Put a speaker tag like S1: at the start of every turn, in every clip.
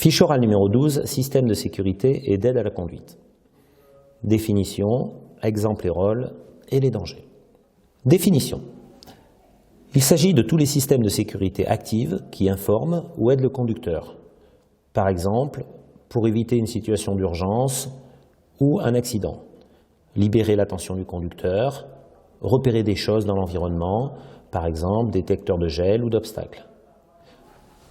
S1: Fiche orale numéro 12, système de sécurité et d'aide à la conduite. Définition, exemple et rôle et les dangers. Définition. Il s'agit de tous les systèmes de sécurité actifs qui informent ou aident le conducteur. Par exemple, pour éviter une situation d'urgence ou un accident. Libérer l'attention du conducteur, repérer des choses dans l'environnement, par exemple détecteur de gel ou d'obstacles.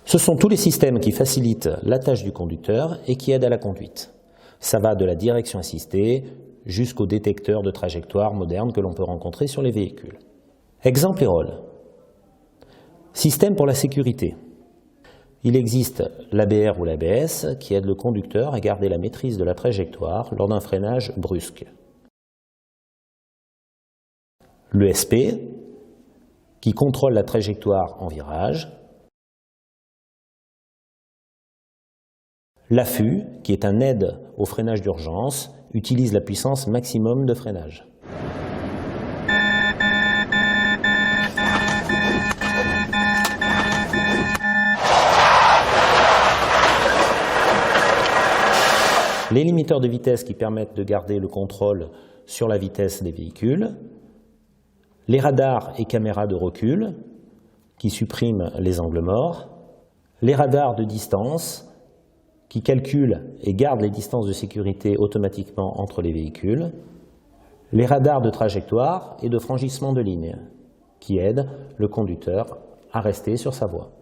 S1: Ce sont tous les systèmes qui facilitent la tâche du conducteur et qui aident à la conduite. Ça va de la direction assistée jusqu'aux détecteurs de trajectoire modernes que l'on peut rencontrer sur les véhicules. Exemple et rôle. Système pour la sécurité. Il existe l'ABR ou l'ABS qui aide le conducteur à garder la maîtrise de la trajectoire lors d'un freinage brusque. L'ESP qui contrôle la trajectoire en virage. L'AFU, qui est un aide au freinage d'urgence, utilise la puissance maximum de freinage. Les limiteurs de vitesse qui permettent de garder le contrôle sur la vitesse des véhicules. Les radars et caméras de recul qui suppriment les angles morts. Les radars de distance qui calculent et gardent les distances de sécurité automatiquement entre les véhicules, les radars de trajectoire et de franchissement de ligne, qui aident le conducteur à rester sur sa voie.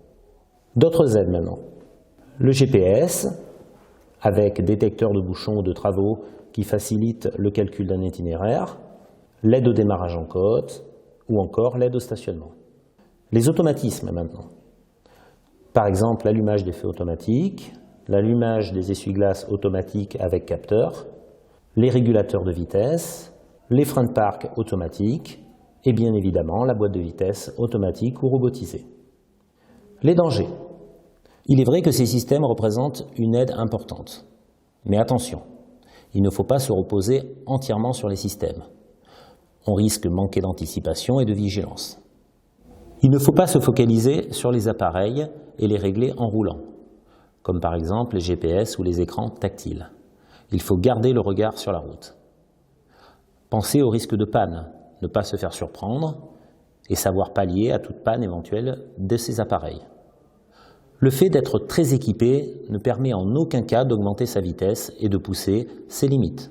S1: D'autres aides maintenant. Le GPS, avec détecteur de bouchons ou de travaux qui facilitent le calcul d'un itinéraire, l'aide au démarrage en côte, ou encore l'aide au stationnement. Les automatismes maintenant. Par exemple, l'allumage des feux automatiques, l'allumage des essuie-glaces automatiques avec capteur, les régulateurs de vitesse, les freins de parc automatiques et bien évidemment la boîte de vitesse automatique ou robotisée. Les dangers. Il est vrai que ces systèmes représentent une aide importante. Mais attention, il ne faut pas se reposer entièrement sur les systèmes. On risque de manquer d'anticipation et de vigilance. Il ne faut pas se focaliser sur les appareils et les régler en roulant, comme par exemple les GPS ou les écrans tactiles. Il faut garder le regard sur la route. Pensez au risque de panne, ne pas se faire surprendre et savoir pallier à toute panne éventuelle de ces appareils. Le fait d'être très équipé ne permet en aucun cas d'augmenter sa vitesse et de pousser ses limites.